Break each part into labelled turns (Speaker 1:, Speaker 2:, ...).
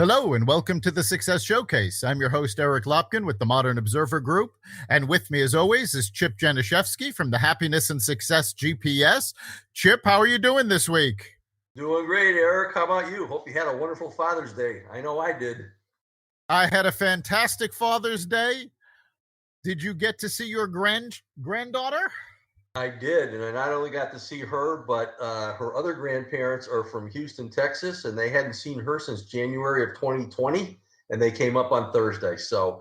Speaker 1: Hello and welcome to the Success Showcase. I'm your host, Eric Lopkin with the Modern Observer Group. And with me, as always, is Chip Janiszewski from the Happiness and Success GPS. Chip, how are you doing this week?
Speaker 2: Doing great, Eric. How about you? Hope you had a wonderful Father's Day. I know I did.
Speaker 1: I had a fantastic Father's Day. Did you get to see your granddaughter?
Speaker 2: I did, and I not only got to see her, but her other grandparents are from Houston, Texas, and they hadn't seen her since January of 2020, and they came up on Thursday. So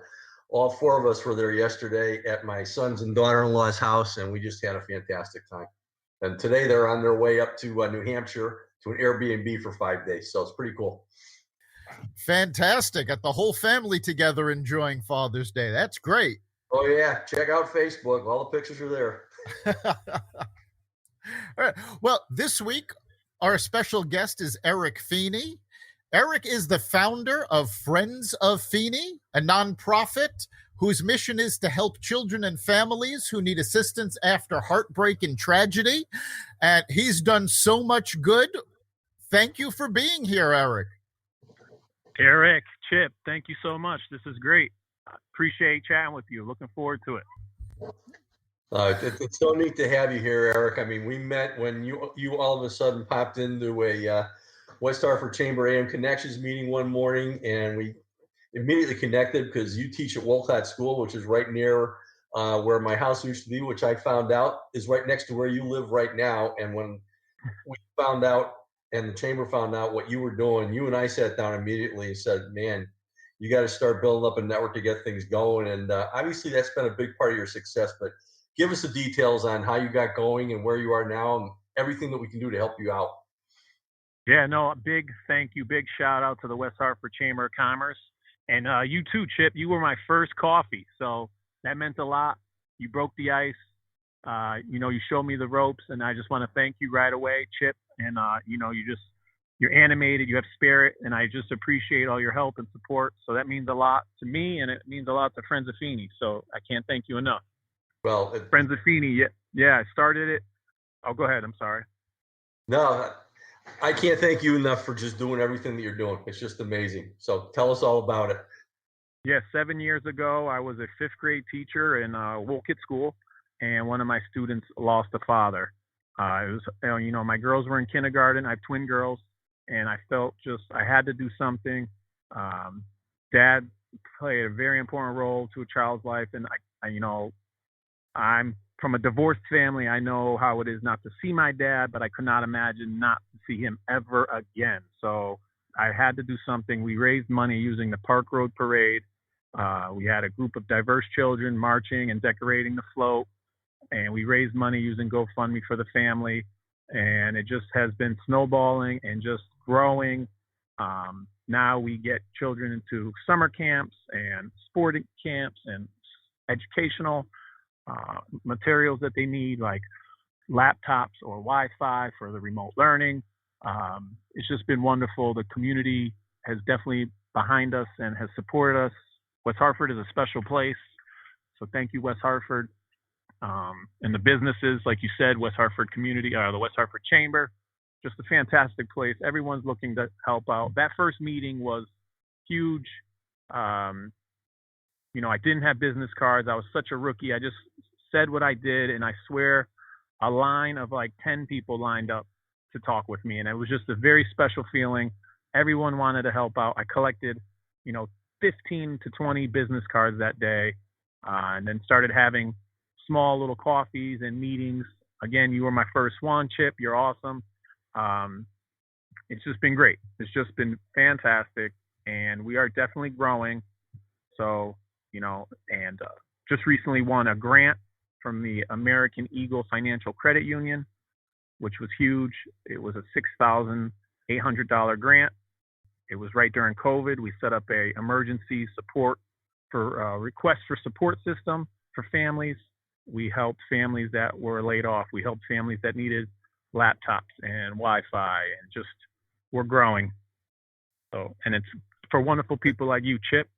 Speaker 2: all four of us were there yesterday at my son's and daughter-in-law's house, and we just had a fantastic time. And today they're on their way up to New Hampshire to an Airbnb for 5 days. So it's pretty cool.
Speaker 1: Fantastic. Got the whole family together enjoying Father's Day. That's great.
Speaker 2: Oh, yeah. Check out Facebook. All the pictures are there.
Speaker 1: All right. Well, this week, our special guest is Eric Feeney. Eric is the founder of Friends of Feeney, a nonprofit whose mission is to help children and families who need assistance after heartbreak and tragedy. And he's done so much good. Thank you for being here, Eric.
Speaker 3: Eric, Chip, thank you so much. This is great. I appreciate chatting with you. Looking forward to it.
Speaker 2: It's so neat to have you here, Eric. I mean, we met when you all of a sudden popped into a West Hartford Chamber AM Connections meeting one morning, and we immediately connected because you teach at Wolcott School, which is right near where my house used to be, which I found out is right next to where you live right now. And when we found out and the Chamber found out what you were doing, you and I sat down immediately and said, man, you got to start building up a network to get things going. And obviously that's been a big part of your success, but give us the details on how you got going and where you are now and everything that we can do to help you out.
Speaker 3: Yeah, no, a big thank you, big shout out to the West Hartford Chamber of Commerce. And you too, Chip, you were my first coffee. So that meant a lot. You broke the ice. You showed me the ropes, and I just want to thank you right away, Chip. And, you're animated, you have spirit, and I just appreciate all your help and support. So that means a lot to me, and it means a lot to Friends of Feeney. So I can't thank you enough.
Speaker 2: Well,
Speaker 3: Friends of Feeney, yeah, I started it. Oh, go ahead. I'm sorry.
Speaker 2: No, I can't thank you enough for just doing everything that you're doing. It's just amazing. So tell us all about it.
Speaker 3: Yeah, 7 years ago, I was a fifth grade teacher in Wolcott School, and one of my students lost a father. My girls were in kindergarten. I have twin girls, and I felt I had to do something. Dad played a very important role to a child's life, and I'm from a divorced family. I know how it is not to see my dad, but I could not imagine not to see him ever again. So I had to do something. We raised money using the Park Road Parade. We had a group of diverse children marching and decorating the float, and we raised money using GoFundMe for the family. And it just has been snowballing and just growing. Now we get children into summer camps and sporting camps and educational materials that they need, like laptops or Wi-Fi for the remote learning. It's just been wonderful. The community has definitely behind us and has supported us. West Hartford is a special place. So thank you, West Hartford. And the businesses, like you said, West Hartford Community, the West Hartford Chamber, just a fantastic place. Everyone's looking to help out. That first meeting was huge. I didn't have business cards. I was such a rookie. I just said what I did, and I swear a line of like 10 people lined up to talk with me, and it was just a very special feeling. Everyone wanted to help out. I collected, 15 to 20 business cards that day, and then started having small little coffees and meetings. Again, you were my first one, Chip. You're awesome. It's just been great. It's just been fantastic, and we are definitely growing. So, just recently won a grant from the American Eagle Financial Credit Union, which was huge. It was a $6,800 grant. It was right during COVID. We set up a emergency support for requests for support system for families. We helped families that were laid off. We helped families that needed laptops and Wi-Fi, and just we're growing. So, and it's for wonderful people like you, Chip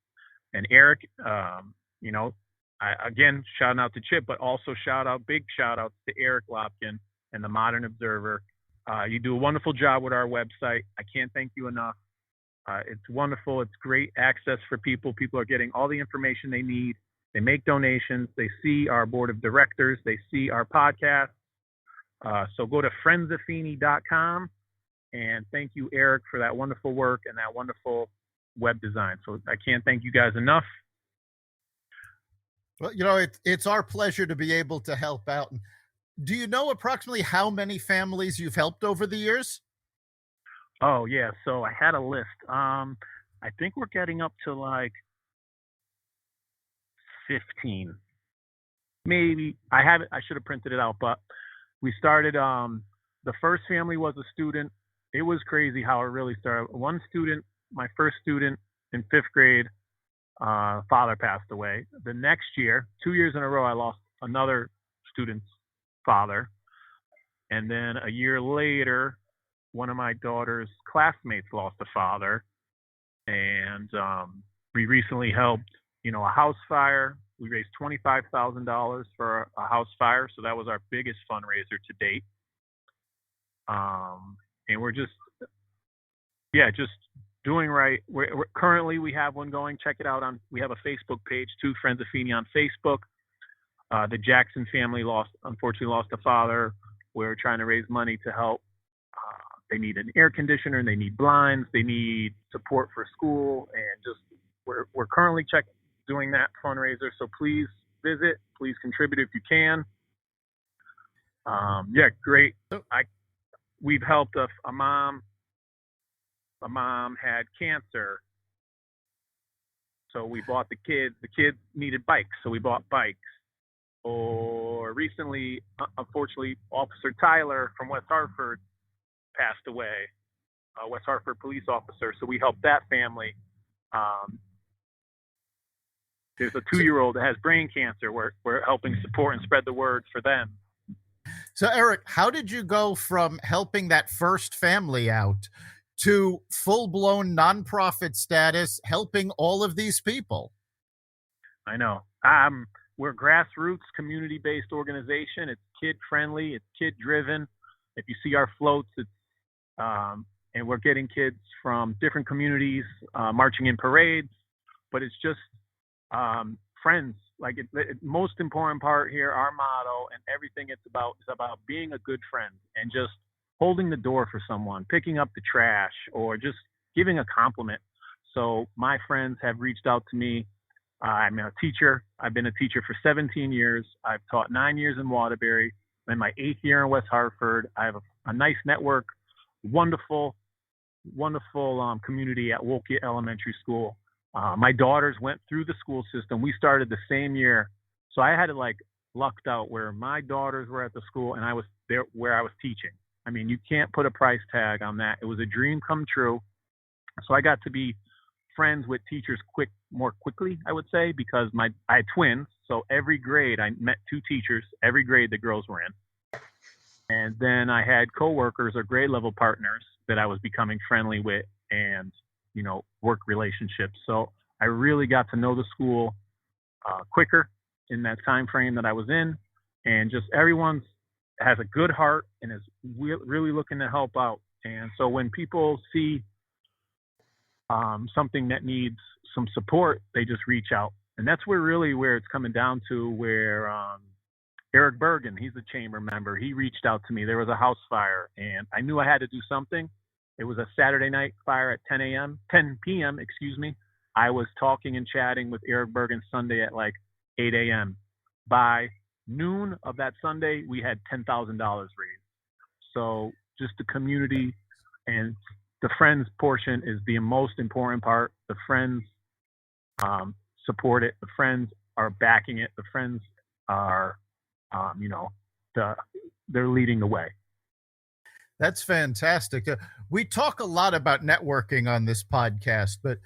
Speaker 3: and Eric. Again, shouting out to Chip, but also big shout out to Eric Lopkin and the Modern Observer. You do a wonderful job with our website. I can't thank you enough. It's wonderful. It's great access for people. People are getting all the information they need. They make donations. They see our board of directors. They see our podcast. So go to friendsoffeeney.com. And thank you, Eric, for that wonderful work and that wonderful web design. So I can't thank you guys enough.
Speaker 1: Well, you know, it's our pleasure to be able to help out. Do you know approximately how many families you've helped over the years?
Speaker 3: Oh, yeah. So I had a list. I think we're getting up to like 15. Maybe. I should have printed it out, but we started, the first family was a student. It was crazy how it really started. One student, my first student in 5th grade, father passed away. The next year, 2 years in a row, I lost another student's father. And then a year later, one of my daughter's classmates lost a father. And we recently helped, a house fire. We raised $25,000 for a house fire. So that was our biggest fundraiser to date. And we're just doing right. We're currently, we have one going. Check it out we have a Facebook page too, Friends of Feeney on Facebook. The Jackson family unfortunately lost a father. We're trying to raise money to help. They need an air conditioner, they need blinds, they need support for school, and we're currently doing that fundraiser. So please visit, please contribute if you can. Great. We've helped a mom. A mom had cancer, so we bought the kids needed bikes, so we bought bikes. Or recently, unfortunately, Officer Tyler from West Hartford passed away, a West Hartford police officer, so we helped that family. There's a 2-year-old that has brain cancer. We're helping support and spread the word for them.
Speaker 1: So, Eric, how did you go from helping that first family out to full-blown nonprofit status, helping all of these people?
Speaker 3: I know. We're a grassroots, community-based organization. It's kid-friendly. It's kid-driven. If you see our floats, and we're getting kids from different communities marching in parades. But it's just friends. Like most important part here, our motto and everything it's about is about being a good friend and just holding the door for someone, picking up the trash, or just giving a compliment. So my friends have reached out to me. I'm a teacher. I've been a teacher for 17 years. I've taught 9 years in Waterbury. I'm in my 8th year in West Hartford. I have a nice network, wonderful community at Lopkin Elementary School. My daughters went through the school system. We started the same year. So I had it lucked out where my daughters were at the school and I was there where I was teaching. I mean, you can't put a price tag on that. It was a dream come true. So I got to be friends with teachers more quickly, I would say, because I had twins. So every grade I met 2 teachers, every grade the girls were in. And then I had coworkers or grade level partners that I was becoming friendly with and, work relationships. So I really got to know the school quicker in that time frame that I was in. And just everyone has a good heart and is really looking to help out. And so when people see something that needs some support, they just reach out. And that's where it's coming down to, where Eric Bergen, he's a chamber member. He reached out to me. There was a house fire and I knew I had to do something. It was a Saturday night fire at 10 p.m. I was talking and chatting with Eric Bergen Sunday at 8 a.m. By noon of that Sunday, we had $10,000 raised. So just the community and the friends portion is the most important part. The friends support it. The friends are backing it. The friends are, they're leading the way.
Speaker 1: That's fantastic. We talk a lot about networking on this podcast, but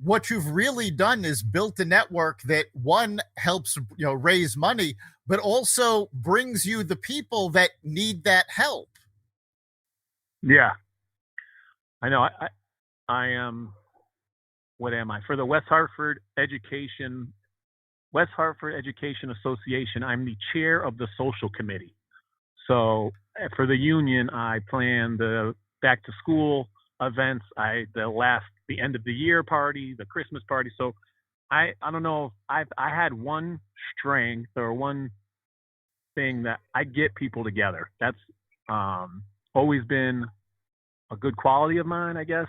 Speaker 1: what you've really done is built a network that, one, helps raise money, but also brings you the people that need that help.
Speaker 3: Yeah, I know. I am. What am I? For the West Hartford Education Association, I'm the chair of the social committee. So for the union, I plan the back to school events. The last the end of the year party, the Christmas party. So I don't know if I had one strength or one thing that I get people together. That's always been a good quality of mine, I guess.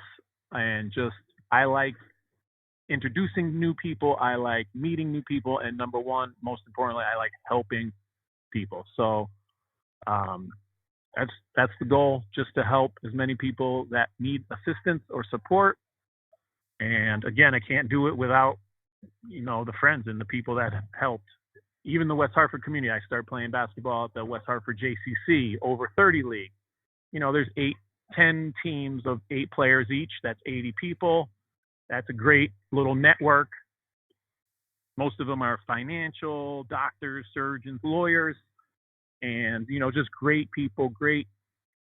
Speaker 3: And just, I like introducing new people. I like meeting new people. And number one, most importantly, I like helping people. So that's the goal, just to help as many people that need assistance or support. And again, I can't do it without, the friends and the people that helped. Even the West Hartford community, I started playing basketball at the West Hartford JCC over 30 league. There's 10 teams of 8 players each. That's 80 people. That's a great little network. Most of them are financial, doctors, surgeons, lawyers, and, just great people,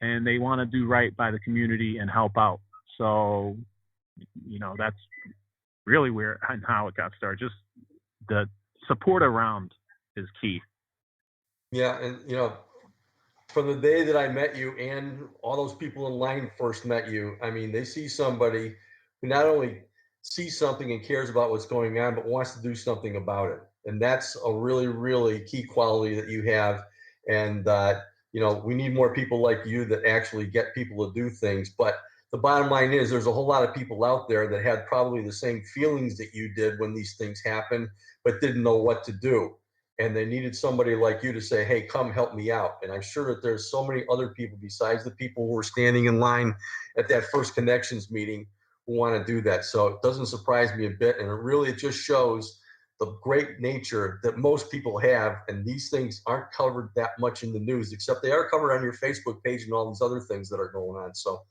Speaker 3: and they want to do right by the community and help out. So, that's really where and how it got started. Just the support around is key.
Speaker 2: Yeah, and from the day that I met you and all those people in line first met you, I mean, they see somebody who not only sees something and cares about what's going on, but wants to do something about it. And that's a really, really key quality that you have. And, we need more people like you that actually get people to do things. But the bottom line is there's a whole lot of people out there that had probably the same feelings that you did when these things happened, but didn't know what to do. And they needed somebody like you to say, hey, come help me out. And I'm sure that there's so many other people besides the people who were standing in line at that first connections meeting who want to do that. So it doesn't surprise me a bit. And it just shows the great nature that most people have. And these things aren't covered that much in the news, except they are covered on your Facebook page and all these other things that are going on. So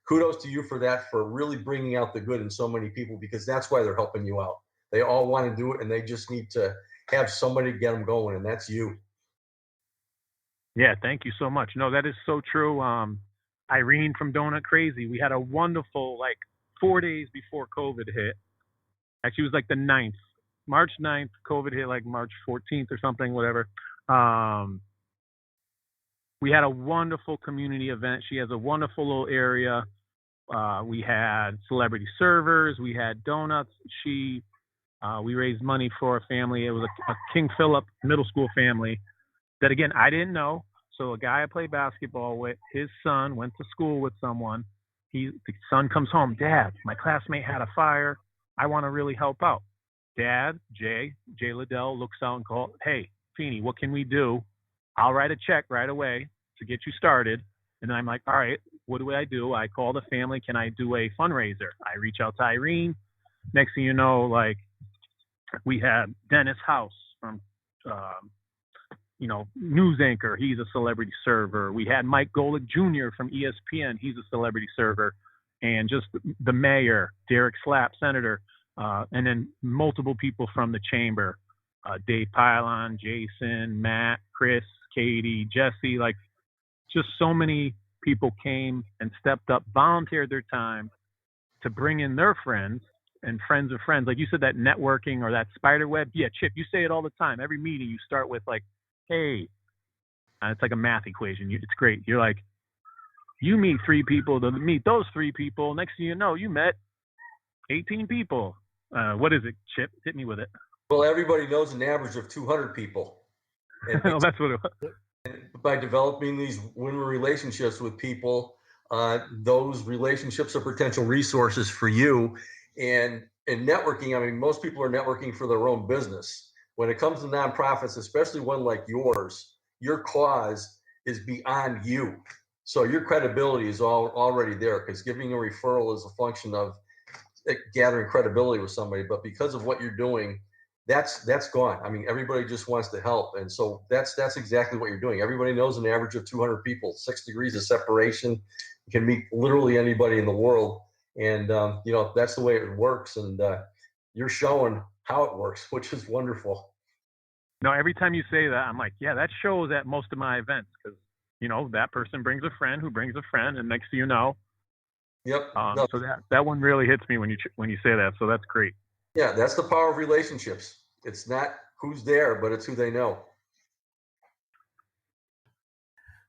Speaker 2: kudos to you for that, for really bringing out the good in so many people, because that's why they're helping you out. They all want to do it, and they just need to have somebody get them going, and that's you.
Speaker 3: Yeah, thank you so much. No, that is so true. Irene from Donut Crazy, we had a wonderful, 4 days before COVID hit. Actually, it was the 9th, March 9th. COVID hit March 14th or something, whatever. We had a wonderful community event. She has a wonderful little area. We had celebrity servers. We had donuts. We raised money for a family. It was a King Philip middle school family that, again, I didn't know. So a guy I played basketball with, his son went to school with someone. The son comes home, Dad, my classmate had a fire. I want to really help out. Dad, Jay Liddell, looks out and calls, hey, Feeney, what can we do? I'll write a check right away to get you started. And then I'm like, all right, what do I do? I call the family. Can I do a fundraiser? I reach out to Irene. Next thing you know, we had Dennis House from, news anchor. He's a celebrity server. We had Mike Golick Jr. from ESPN. He's a celebrity server. And just the mayor, Derek Slapp, senator, and then multiple people from the chamber, Dave Pylon, Jason, Matt, Chris, Katie, Jesse, just so many people came and stepped up, volunteered their time to bring in their friends and friends of friends. Like you said, that networking or that spider web. Yeah, Chip, you say it all the time. Every meeting you start with hey, it's like a math equation. It's great. You're like, you meet 3 people to meet those 3 people. Next thing you know, you met 18 people. What is it, Chip? Hit me with it.
Speaker 2: Well, everybody knows an average of 200 people.
Speaker 3: Well, that's what it was.
Speaker 2: By developing these win-win relationships with people, those relationships are potential resources for you. And in networking, I mean, most people are networking for their own business. When it comes to nonprofits, especially one like yours, your cause is beyond you. So your credibility is already there, because giving a referral is a function of gathering credibility with somebody. But because of what you're doing, that's gone. I mean, everybody just wants to help. And so that's exactly what you're doing. Everybody knows an average of 200 people, 6 degrees of separation. You can meet literally anybody in the world. And, that's the way it works. And you're showing how it works, which is wonderful.
Speaker 3: No, every time you say that, I'm like, yeah, that shows at most of my events, because, that person brings a friend who brings a friend. And next thing you know.
Speaker 2: Yep.
Speaker 3: So that one really hits me when you say that. So that's great.
Speaker 2: Yeah, that's the power of relationships. It's not who's there, but it's who they know.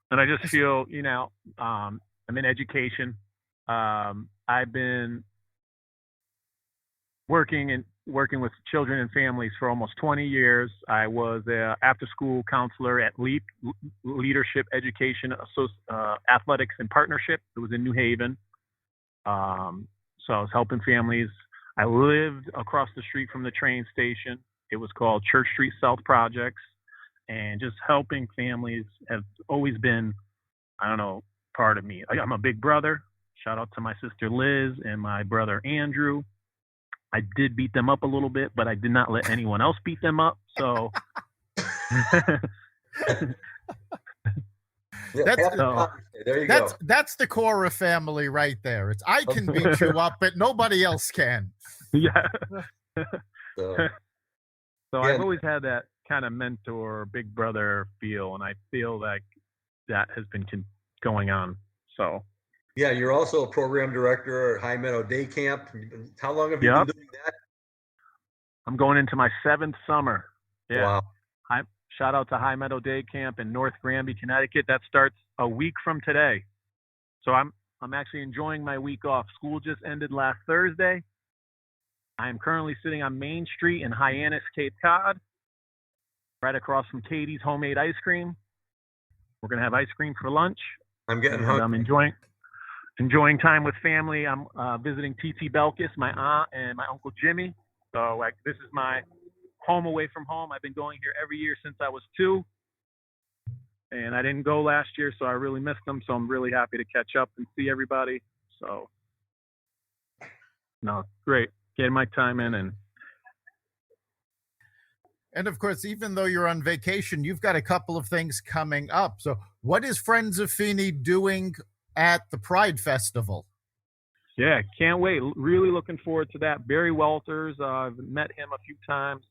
Speaker 3: And I just feel, I'm in education. I've been working with children and families for almost 20 years. I was an after-school counselor at LEAP, Leadership Education Athletics and Partnership. It was in New Haven. So I was helping families. I lived across the street from the train station. It was called Church Street South Projects, and just helping families have always been, I don't know, part of me. I'm a big brother. Shout out to my sister Liz and my brother Andrew. I did beat them up a little bit, but I did not let anyone else beat them up. So
Speaker 2: there you go.
Speaker 1: That's the core of family right there. It's I can beat you up, but nobody else can.
Speaker 3: Yeah. So I've always had that kind of mentor, big brother feel, and I feel like that has been going on. So.
Speaker 2: Yeah, you're also a program director at High Meadow Day Camp. How long have you been doing that?
Speaker 3: I'm going into my 7th summer. Yeah.
Speaker 2: Wow.
Speaker 3: Shout out to High Meadow Day Camp in North Granby, Connecticut. That starts a week from today. So I'm actually enjoying my week off. School just ended last Thursday. I am currently sitting on Main Street in Hyannis, Cape Cod, right across from Katie's Homemade Ice Cream. We're going to have ice cream for lunch.
Speaker 2: I'm getting hungry.
Speaker 3: I'm enjoying time with family. I'm visiting TT Belkis, my aunt, and my Uncle Jimmy. So this is my home away from home. I've been going here every year since I was 2. And I didn't go last year, so I really missed them. So I'm really happy to catch up and see everybody. So, no, great. Getting my time in.
Speaker 1: And of course, even though you're on vacation, you've got a couple of things coming up. So what is Friends of Feeney doing at the Pride Festival?
Speaker 3: Yeah, can't wait. Really looking forward to that. Barry Walters, I've met him a few times.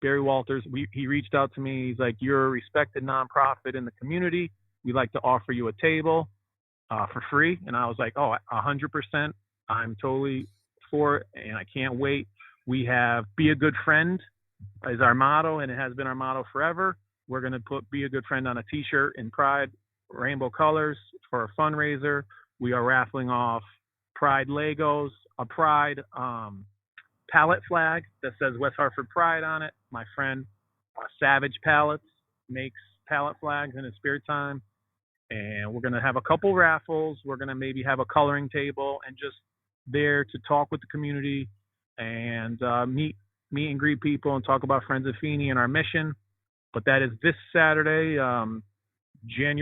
Speaker 3: Barry Walters, he reached out to me. He's like, you're a respected nonprofit in the community. We'd like to offer you a table for free. And I was like, 100%. I'm totally for it, and I can't wait. We have Be a Good Friend is our motto, and it has been our motto forever. We're going to put Be a Good Friend on a T-shirt in Pride rainbow colors for a fundraiser. We are raffling off Pride Legos, a Pride palette flag that says West Hartford Pride on it. My friend Savage Palettes makes palette flags in his spare time. And we're going to have a couple raffles. We're going to maybe have a coloring table and just there to talk with the community and meet and greet people and talk about Friends of Feeney and our mission. But that is this Saturday, June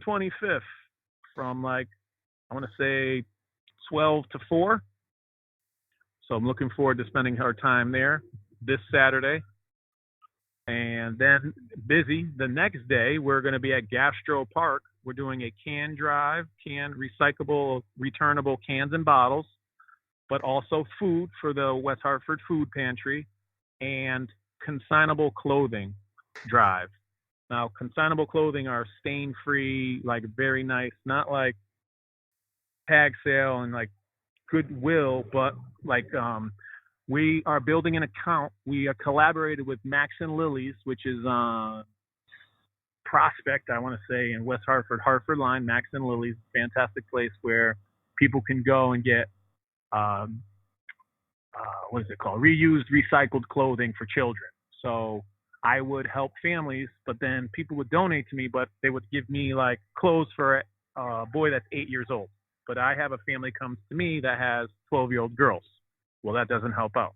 Speaker 3: 25th from I want to say 12 to 4. So I'm looking forward to spending our time there this Saturday. And then busy the next day, we're going to be at Gastro Park. We're doing a can drive, recyclable, returnable cans and bottles, but also food for the West Hartford Food Pantry and consignable clothing drive. Now, consignable clothing are stain-free, very nice, not like tag sale and Goodwill, but we are building an account. We collaborated with Max and Lily's, which is Prospect, I want to say, in West Hartford, Hartford line. Max and Lily's, fantastic place where people can go and get what is it called? Reused, recycled clothing for children. So I would help families, but then people would donate to me, but they would give me clothes for a boy that's 8 years old. But I have a family comes to me that has 12-year-old girls. Well, that doesn't help out.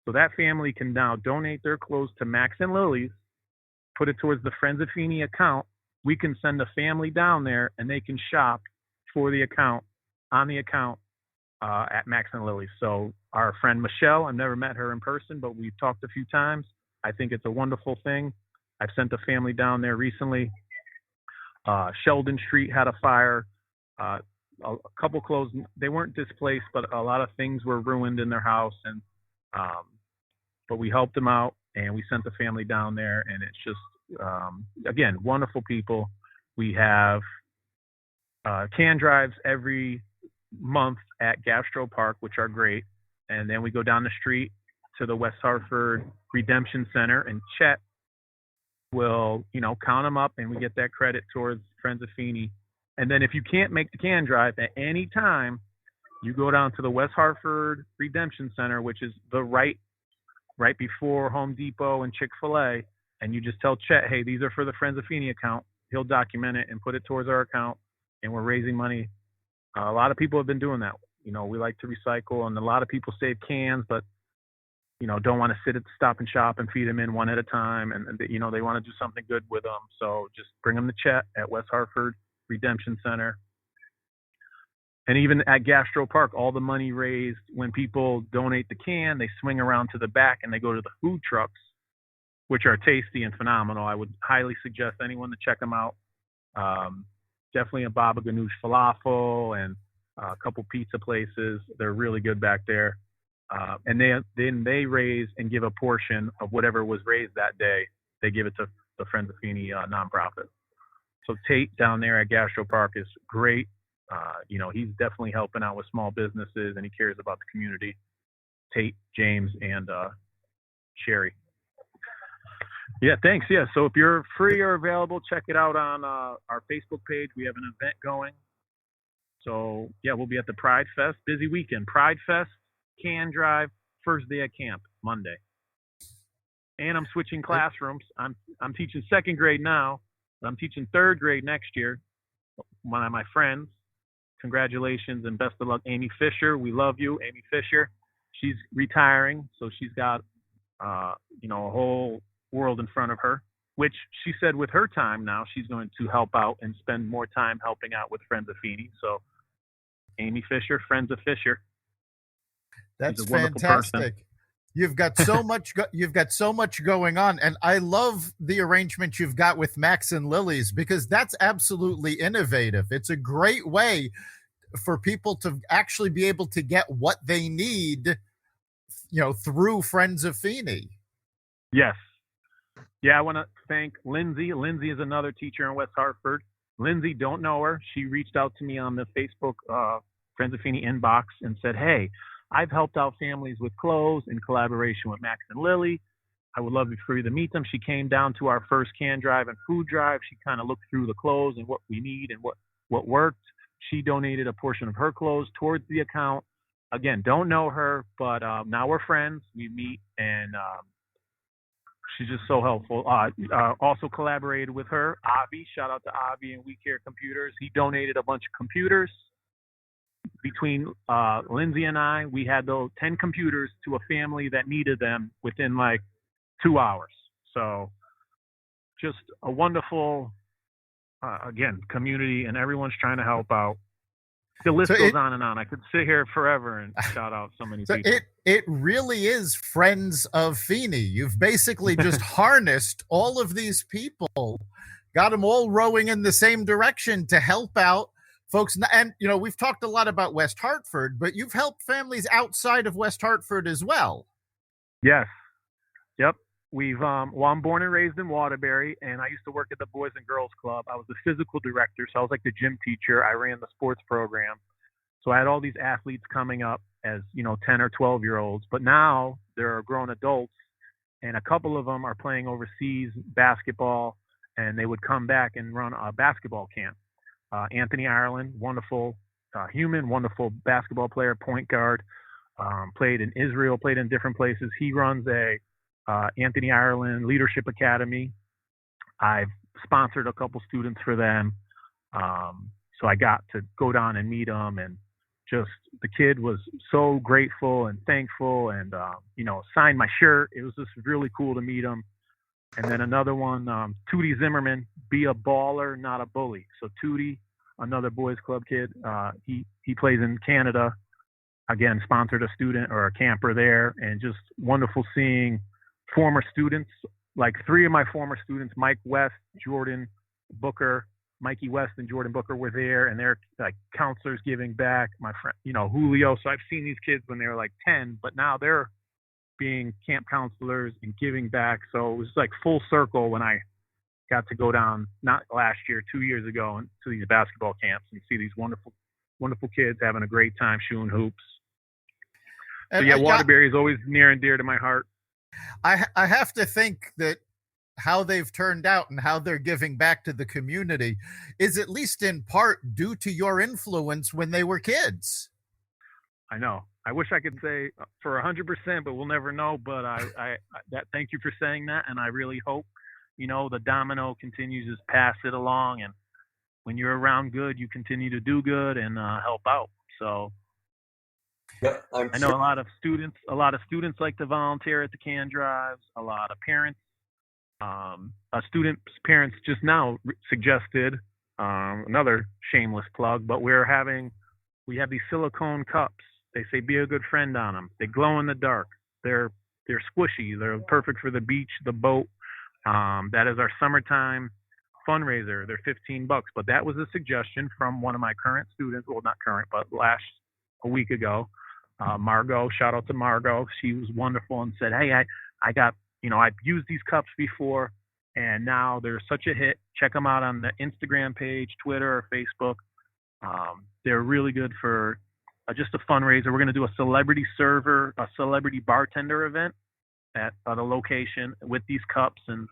Speaker 3: So that family can now donate their clothes to Max and Lily's, put it towards the Friends of Feeney account. We can send a family down there and they can shop for the account, on the account at Max and Lily's. So our friend Michelle, I've never met her in person, but we've talked a few times. I think it's a wonderful thing. I've sent a family down there recently. Sheldon Street had a fire. A couple clothes, they weren't displaced, but a lot of things were ruined in their house. And but we helped them out and we sent the family down there. And it's just, again, wonderful people. We have can drives every month at Gastro Park, which are great. And then we go down the street to the West Hartford Redemption Center, and Chet will, count them up, and we get that credit towards Friends of Feeney And then if you can't make the can drive at any time, you go down to the West Hartford Redemption Center, which is the right before Home Depot and Chick-fil-A, and you just tell Chet, hey, these are for the Friends of Feeney account. He'll document it and put it towards our account, and we're raising money. A lot of people have been doing that. You know, we like to recycle, and a lot of people save cans, but, you know, don't want to sit at the Stop and Shop and feed them in one at a time, and you know, they want to do something good with them. So just bring them to Chet at West Hartford Redemption Center. And even at Gastro Park, all the money raised when people donate the can, they swing around to the back and they go to the food trucks, which are tasty and phenomenal. I would highly suggest anyone to check them out. Definitely a Baba Ganoush falafel and a couple pizza places. They're really good back there. And they raise and give a portion of whatever was raised that day. They give it to the Friends of Feeney nonprofit. So Tate down there at Gastro Park is great. You know, he's definitely helping out with small businesses, and he cares about the community. Tate, James, and Sherry. Yeah, thanks. Yeah, so if you're free or available, check it out on our Facebook page. We have an event going. So, yeah, we'll be at the Pride Fest. Busy weekend. Pride Fest, can drive, first day at camp, Monday. And I'm switching classrooms. I'm teaching second grade now. I'm teaching third grade next year. One of my friends. Congratulations and best of luck, Amy Fisher. We love you, Amy Fisher. She's retiring, so she's got, you know, a whole world in front of her, which she said with her time now, she's going to help out and spend more time helping out with Friends of Feeney. So Amy Fisher, Friends of Fisher.
Speaker 1: That's fantastic. You've got so much. You've got so much going on, and I love the arrangement you've got with Max and Lily's, because that's absolutely innovative. It's a great way for people to actually be able to get what they need, you know, through Friends of Feeney.
Speaker 3: Yes. Yeah, I want to thank Lindsay. Lindsay is another teacher in West Hartford. Lindsay, don't know her. She reached out to me on the Facebook Friends of Feeney inbox and said, hey, I've helped out families with clothes in collaboration with Max and Lily. I would love for you to meet them. She came down to our first can drive and food drive. She kind of looked through the clothes and what we need and what worked. She donated a portion of her clothes towards the account. Again, don't know her, but now we're friends. We meet, and she's just so helpful. Also collaborated with her, Avi. Shout out to Avi and We Care Computers. He donated a bunch of computers. Between Lindsay and I, we had those 10 computers to a family that needed them within like 2 hours. So just a wonderful, again, community, and everyone's trying to help out. The list goes on and on. I could sit here forever and shout out so many people.
Speaker 1: It really is Friends of Feeney. You've basically just harnessed all of these people, got them all rowing in the same direction to help out folks. And, you know, we've talked a lot about West Hartford, but you've helped families outside of West Hartford as well.
Speaker 3: Yes. Yep. I'm born and raised in Waterbury, and I used to work at the Boys and Girls Club. I was the physical director, so I was like the gym teacher. I ran the sports program. So I had all these athletes coming up as, 10 or 12-year-olds. But now they're grown adults, and a couple of them are playing overseas basketball, and they would come back and run a basketball camp. Anthony Ireland, wonderful human, wonderful basketball player, point guard, played in Israel, played in different places. He runs a Anthony Ireland Leadership Academy. I've sponsored a couple students for them. So I got to go down and meet him, and just the kid was so grateful and thankful, and, signed my shirt. It was just really cool to meet him. And then another one, Tootie Zimmerman, be a baller, not a bully. So Tootie, another boys club kid, he plays in Canada. Again, sponsored a student or a camper there, and just wonderful seeing former students, like 3 of my former students, Mike West, Jordan Booker, Mikey West and Jordan Booker were there, and they're like counselors giving back. My friend, Julio. So I've seen these kids when they were like 10, but now they're being camp counselors and giving back. So it was like full circle when I got to go down, not last year, 2 years ago, to these basketball camps and see these wonderful, wonderful kids having a great time shooting hoops. So yeah, Waterbury is always near and dear to my heart.
Speaker 1: I have to think that how they've turned out and how they're giving back to the community is at least in part due to your influence when they were kids.
Speaker 3: I know. I wish I could say for 100%, but we'll never know. But thank you for saying that, and I really hope, the domino continues to pass it along, and when you're around good, you continue to do good and help out. So
Speaker 2: Yeah,
Speaker 3: I know a lot of students like to volunteer at the can drives. A lot of parents, a student's parents just now suggested another shameless plug, but we have these silicone cups. They say be a good friend on them. They glow in the dark. They're squishy. They're perfect for the beach, the boat. That is our summertime fundraiser. They're $15, but that was a suggestion from one of my current students. Well, not current, but a week ago. Margot, shout out to Margot. She was wonderful and said, hey, I got, I've used these cups before and now they're such a hit. Check them out on the Instagram page, Twitter, or Facebook. They're really good for just a fundraiser. We're going to do a celebrity bartender event at the location with these cups and,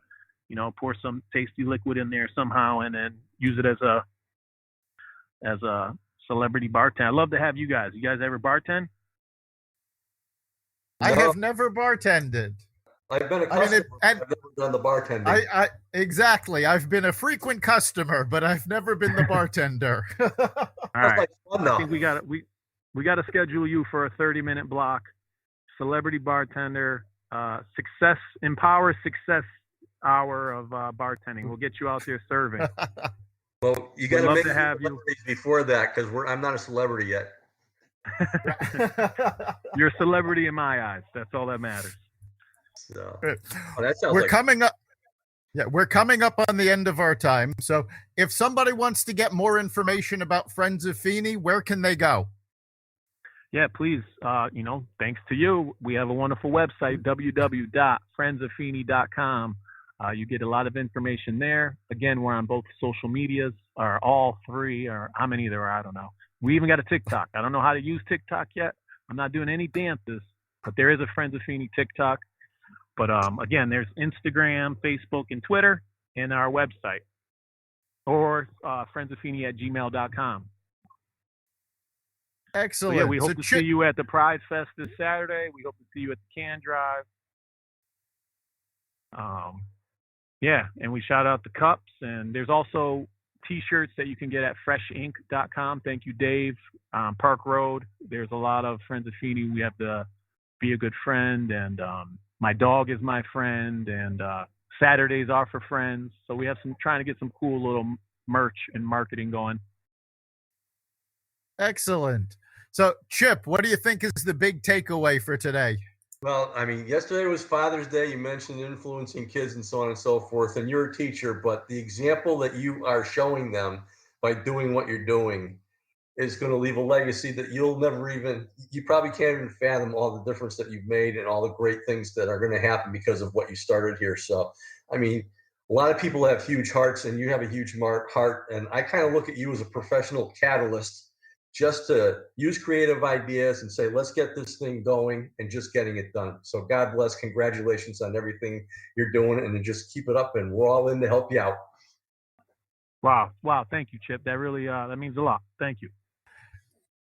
Speaker 3: pour some tasty liquid in there somehow and then use it as a celebrity bartender. I'd love to have you guys. You guys ever bartend?
Speaker 1: I have never bartended.
Speaker 2: I've been a customer. I've never done the bartending.
Speaker 1: Exactly. I've been a frequent customer, but I've never been the bartender.
Speaker 3: All right. I think we got to schedule you for a 30-minute block. Celebrity bartender, empower success hour of bartending. We'll get you out there serving.
Speaker 2: Well, you got to make
Speaker 3: to have you
Speaker 2: before that because I'm not a celebrity yet.
Speaker 3: You're a celebrity in my eyes. That's all that matters.
Speaker 2: So, that sounds
Speaker 1: we're coming up. Yeah, we're coming up on the end of our time. So if somebody wants to get more information about Friends of Feeney, where can they go?
Speaker 3: Yeah, please. Thanks to you, we have a wonderful website, www.friendsoffeeney.com. You get a lot of information there. Again, we're on both social medias, or all three, or how many there are, I don't know. We even got a TikTok. I don't know how to use TikTok yet. I'm not doing any dances, but there is a Friends of Feeney TikTok. But again, there's Instagram, Facebook, and Twitter, and our website, or friendsoffeeney@gmail.com.
Speaker 1: Excellent.
Speaker 3: So yeah, we hope to see you at the Pride Fest this Saturday. We hope to see you at the Can Drive. And we shout out the cups, and there's also T-shirts that you can get at freshink.com. Thank you, Dave. Park Road. There's a lot of Friends of Feeney. We have the Be a Good Friend, and My Dog is My Friend, and Saturdays are for friends. So we have trying to get some cool little merch and marketing going.
Speaker 1: Excellent. So, Chip, what do you think is the big takeaway for today?
Speaker 2: Well, yesterday was Father's Day. You mentioned influencing kids and so on and so forth, and you're a teacher, but the example that you are showing them by doing what you're doing is going to leave a legacy that you probably can't even fathom all the difference that you've made and all the great things that are going to happen because of what you started here. So, a lot of people have huge hearts and you have a huge heart. And I kind of look at you as a professional catalyst just to use creative ideas and say, let's get this thing going and just getting it done. So God bless. Congratulations on everything you're doing and just keep it up. And we're all in to help you out.
Speaker 3: Wow. Thank you, Chip. That really, that means a lot. Thank you.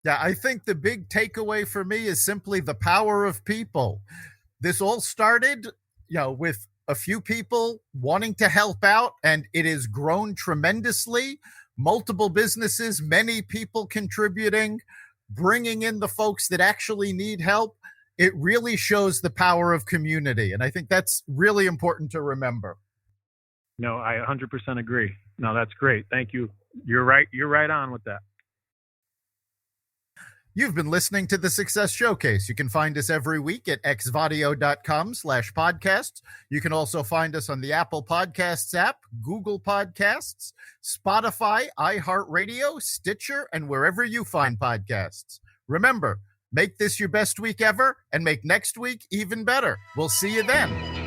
Speaker 1: Yeah, I think the big takeaway for me is simply the power of people. This all started, with a few people wanting to help out, and it has grown tremendously. Multiple businesses, many people contributing, bringing in the folks that actually need help. It really shows the power of community, and I think that's really important to remember.
Speaker 3: No, I 100% agree. No, that's great. Thank you. You're right. You're right on with that.
Speaker 1: You've been listening to the Success Showcase. You can find us every week at xvadio.com/podcasts. You can also find us on the Apple Podcasts app, Google Podcasts, Spotify, iHeartRadio, Stitcher, and wherever you find podcasts. Remember, make this your best week ever and make next week even better. We'll see you then.